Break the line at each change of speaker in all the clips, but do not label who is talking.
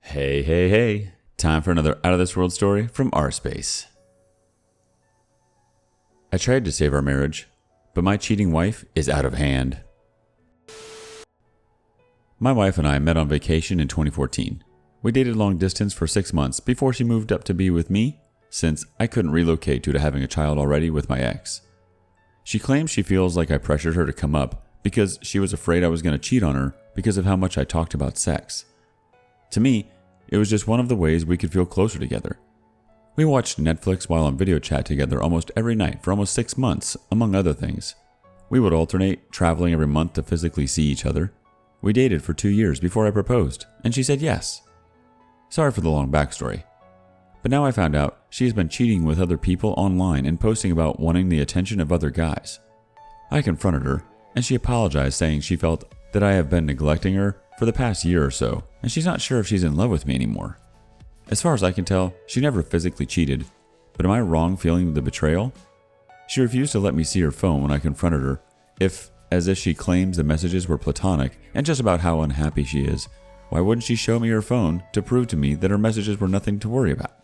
Hey, hey, hey. Time for another out of this world story from rSpace. I tried to save our marriage, but my cheating wife is out of hand. My wife and I met on vacation in 2014. We dated long distance for 6 months before she moved up to be with me, since I couldn't relocate due to having a child already with my ex. She claims she feels like I pressured her to come up because she was afraid I was going to cheat on her because of how much I talked about sex. To me, it was just one of the ways we could feel closer together. We watched Netflix while on video chat together almost every night for almost 6 months, among other things. We would alternate, traveling every month to physically see each other. We dated for 2 years before I proposed, and she said yes. Sorry for the long backstory. But now I found out she has been cheating with other people online and posting about wanting the attention of other guys. I confronted her, and she apologized, saying she felt that I have been neglecting her for the past year or so, and she's not sure if she's in love with me anymore. As far as I can tell, she never physically cheated, but am I wrong feeling the betrayal? She refused to let me see her phone when I confronted her, as if she claims the messages were platonic and just about how unhappy she is. Why wouldn't she show me her phone to prove to me that her messages were nothing to worry about?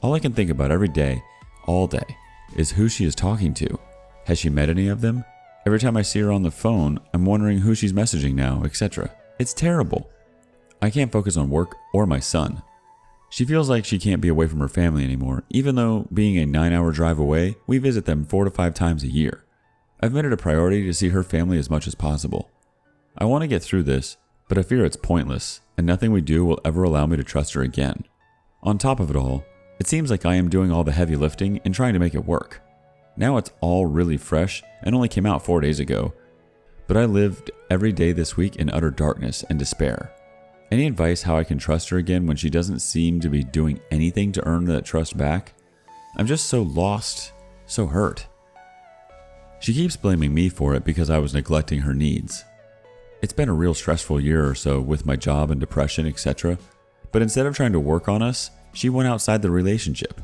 All I can think about every day, all day, is who she is talking to. Has she met any of them? Every time I see her on the phone, I'm wondering who she's messaging now, etc. It's terrible. I can't focus on work or my son. She feels like she can't be away from her family anymore, even though being a 9-hour drive away, we visit them 4 to 5 times a year. I've made it a priority to see her family as much as possible. I want to get through this, but I fear it's pointless, and nothing we do will ever allow me to trust her again. On top of it all, it seems like I am doing all the heavy lifting and trying to make it work. Now it's all really fresh and only came out 4 days ago, but I lived every day this week in utter darkness and despair. Any advice how I can trust her again when she doesn't seem to be doing anything to earn that trust back? I'm just so lost, so hurt. She keeps blaming me for it because I was neglecting her needs. It's been a real stressful year or so with my job and depression, etc. But instead of trying to work on us, she went outside the relationship.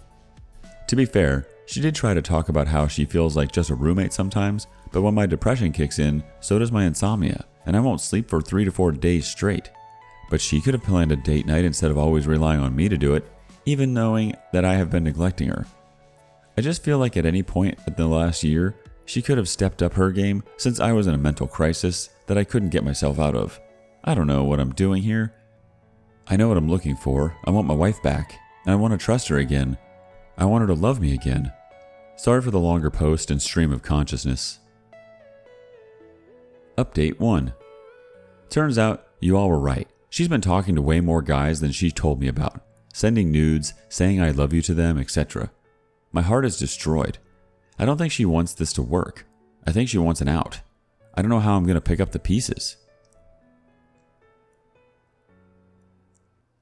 To be fair, she did try to talk about how she feels like just a roommate sometimes, but when my depression kicks in, so does my insomnia, and I won't sleep for 3 to 4 days straight. But she could have planned a date night instead of always relying on me to do it, even knowing that I have been neglecting her. I just feel like at any point in the last year, she could have stepped up her game since I was in a mental crisis that I couldn't get myself out of. I don't know what I'm doing here. I know what I'm looking for. I want my wife back, and I want to trust her again. I want her to love me again. Sorry for the longer post and stream of consciousness. Update 1. Turns out you all were right. She's been talking to way more guys than she told me about, sending nudes, saying I love you to them, etc. My heart is destroyed. I don't think she wants this to work. I think she wants an out. I don't know how I'm going to pick up the pieces.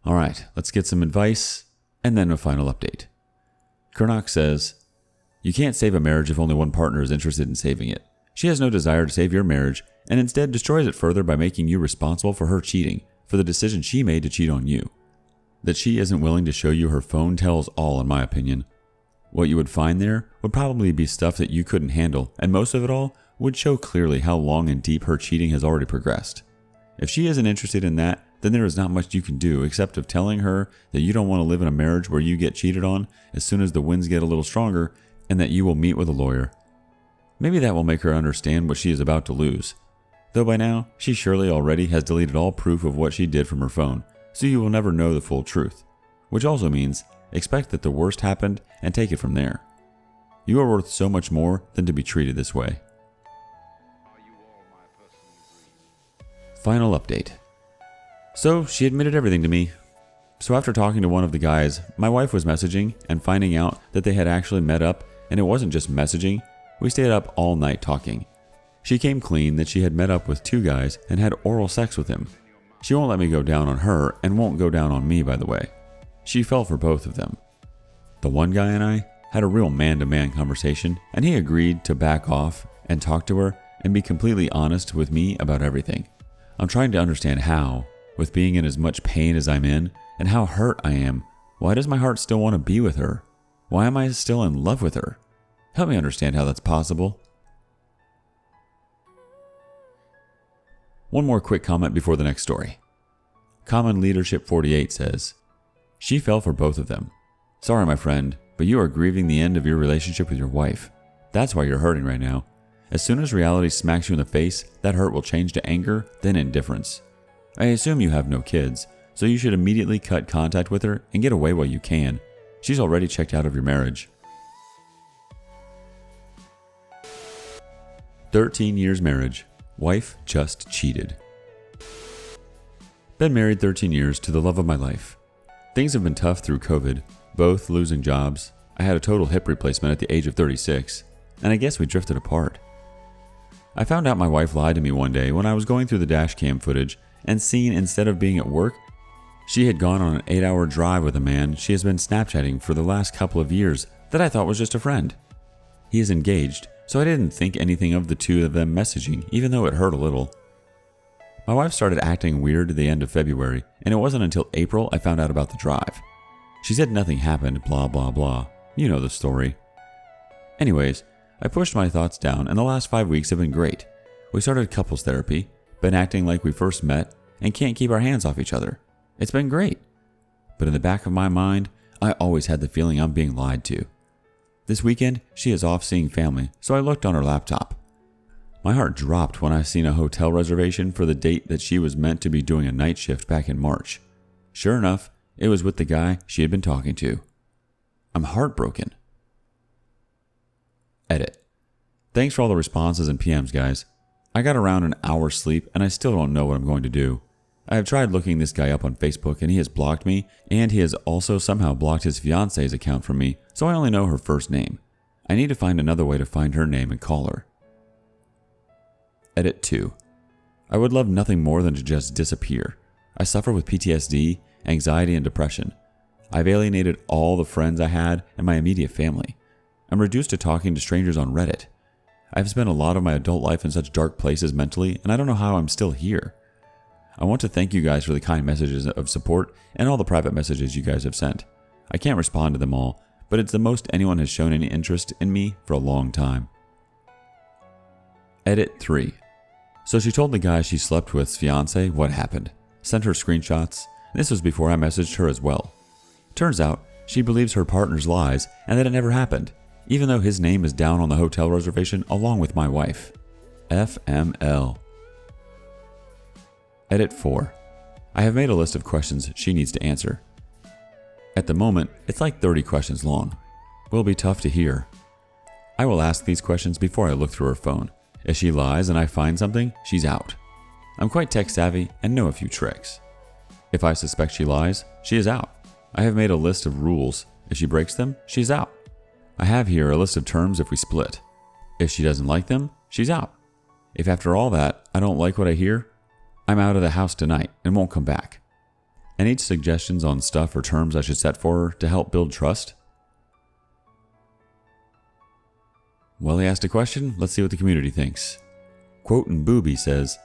Alright, let's get some advice, and then a final update. Kernock says, you can't save a marriage if only one partner is interested in saving it. She has no desire to save your marriage, and instead destroys it further by making you responsible for her cheating, for the decision she made to cheat on you. That she isn't willing to show you her phone tells all, in my opinion. What you would find there would probably be stuff that you couldn't handle, and most of it all would show clearly how long and deep her cheating has already progressed. If she isn't interested in that, then there is not much you can do except of telling her that you don't want to live in a marriage where you get cheated on as soon as the winds get a little stronger, and that you will meet with a lawyer. Maybe that will make her understand what she is about to lose. Though by now, she surely already has deleted all proof of what she did from her phone, so you will never know the full truth. Which also means, expect that the worst happened and take it from there. You are worth so much more than to be treated this way. Final update. So, she admitted everything to me. So after talking to one of the guys, my wife was messaging and finding out that they had actually met up, and it wasn't just messaging, we stayed up all night talking. She came clean that she had met up with 2 guys and had oral sex with him. She won't let me go down on her and won't go down on me, by the way. She fell for both of them. The one guy and I had a real man-to-man conversation, and he agreed to back off and talk to her and be completely honest with me about everything. I'm trying to understand how, with being in as much pain as I'm in, and how hurt I am. Why does my heart still want to be with her? Why am I still in love with her? Help me understand how that's possible. One more quick comment before the next story. Common Leadership 48 says, "She fell for both of them. Sorry, my friend, but you are grieving the end of your relationship with your wife. That's why you're hurting right now. As soon as reality smacks you in the face, that hurt will change to anger, then indifference. I assume you have no kids, so you should immediately cut contact with her and get away while you can. She's already checked out of your marriage." 13 years marriage. Wife just cheated. Been married 13 years to the love of my life. Things have been tough through COVID, both losing jobs. I had a total hip replacement at the age of 36, and I guess we drifted apart. I found out my wife lied to me one day when I was going through the dash cam footage and seen instead of being at work, she had gone on an 8-hour drive with a man she has been Snapchatting for the last couple of years that I thought was just a friend. He is engaged, so I didn't think anything of the two of them messaging, even though it hurt a little. My wife started acting weird at the end of February, and it wasn't until April I found out about the drive. She said nothing happened, blah blah blah. You know the story. Anyways, I pushed my thoughts down, and the last 5 weeks have been great. We started couples therapy, been acting like we first met, and can't keep our hands off each other. It's been great. But in the back of my mind, I always had the feeling I'm being lied to. This weekend, she is off seeing family, so I looked on her laptop. My heart dropped when I seen a hotel reservation for the date that she was meant to be doing a night shift back in March. Sure enough, it was with the guy she had been talking to. I'm heartbroken. Edit. Thanks for all the responses and PMs, guys. I got around an hour's sleep and I still don't know what I'm going to do. I have tried looking this guy up on Facebook and he has blocked me, and he has also somehow blocked his fiance's account from me, so I only know her first name. I need to find another way to find her name and call her. Edit 2. I would love nothing more than to just disappear. I suffer with PTSD, anxiety, and depression. I've alienated all the friends I had and my immediate family. I'm reduced to talking to strangers on Reddit. I've spent a lot of my adult life in such dark places mentally, and I don't know how I'm still here. I want to thank you guys for the kind messages of support and all the private messages you guys have sent. I can't respond to them all, but it's the most anyone has shown any interest in me for a long time. Edit 3. So she told the guy she slept with's fiance what happened. Sent her screenshots. This was before I messaged her as well. Turns out, she believes her partner's lies and that it never happened, even though his name is down on the hotel reservation along with my wife. FML. Edit 4. I have made a list of questions she needs to answer. At the moment, it's like 30 questions long. Will be tough to hear. I will ask these questions before I look through her phone. If she lies and I find something, she's out. I'm quite tech savvy and know a few tricks. If I suspect she lies, she is out. I have made a list of rules. If she breaks them, she's out. I have here a list of terms if we split. If she doesn't like them, she's out. If after all that, I don't like what I hear, I'm out of the house tonight and won't come back. Any suggestions on stuff or terms I should set for her to help build trust? Well, he asked a question. Let's see what the community thinks. Quote and Booby says,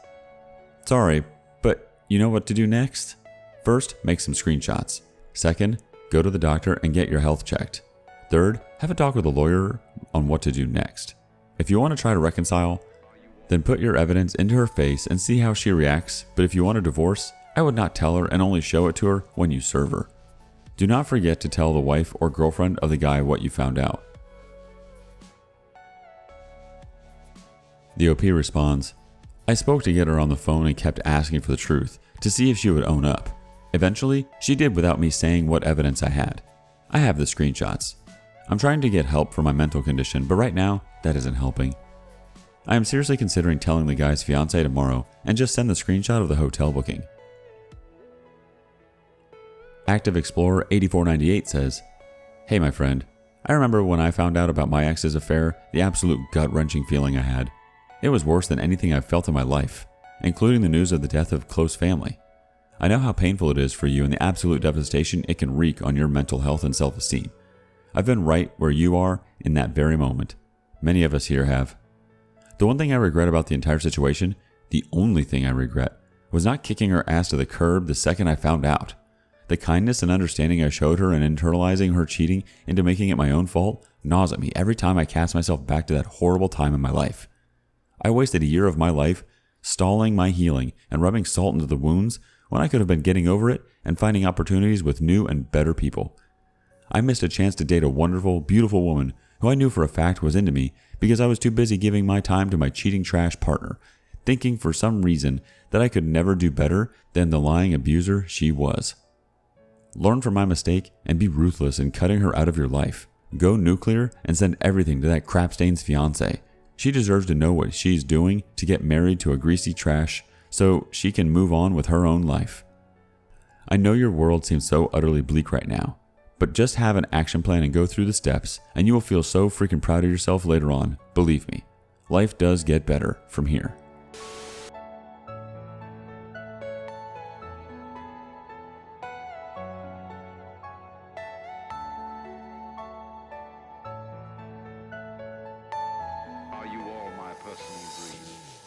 "Sorry, but you know what to do next? First, make some screenshots. Second, go to the doctor and get your health checked. Third, have a talk with a lawyer on what to do next. If you want to try to reconcile, then put your evidence into her face and see how she reacts, but if you want a divorce, I would not tell her and only show it to her when you serve her. Do not forget to tell the wife or girlfriend of the guy what you found out." The OP responds, "I spoke to get her on the phone and kept asking for the truth to see if she would own up. Eventually, she did without me saying what evidence I had. I have the screenshots. I'm trying to get help for my mental condition, but right now, that isn't helping. I am seriously considering telling the guy's fiance tomorrow and just send the screenshot of the hotel booking." Active Explorer 8498 says, "Hey my friend, I remember when I found out about my ex's affair, the absolute gut-wrenching feeling I had. It was worse than anything I've felt in my life, including the news of the death of close family. I know how painful it is for you and the absolute devastation it can wreak on your mental health and self-esteem. I've been right where you are in that very moment. Many of us here have. The one thing I regret about the entire situation, the only thing I regret, was not kicking her ass to the curb the second I found out. The kindness and understanding I showed her and internalizing her cheating into making it my own fault gnaws at me every time I cast myself back to that horrible time in my life. I wasted a year of my life stalling my healing and rubbing salt into the wounds when I could have been getting over it and finding opportunities with new and better people. I missed a chance to date a wonderful, beautiful woman who I knew for a fact was into me because I was too busy giving my time to my cheating trash partner, thinking for some reason that I could never do better than the lying abuser she was. Learn from my mistake and be ruthless in cutting her out of your life. Go nuclear and send everything to that crapstain's fiance. She deserves to know what she's doing to get married to a greasy trash so she can move on with her own life. I know your world seems so utterly bleak right now, but just have an action plan and go through the steps and you will feel so freaking proud of yourself later on. Believe me, life does get better from here.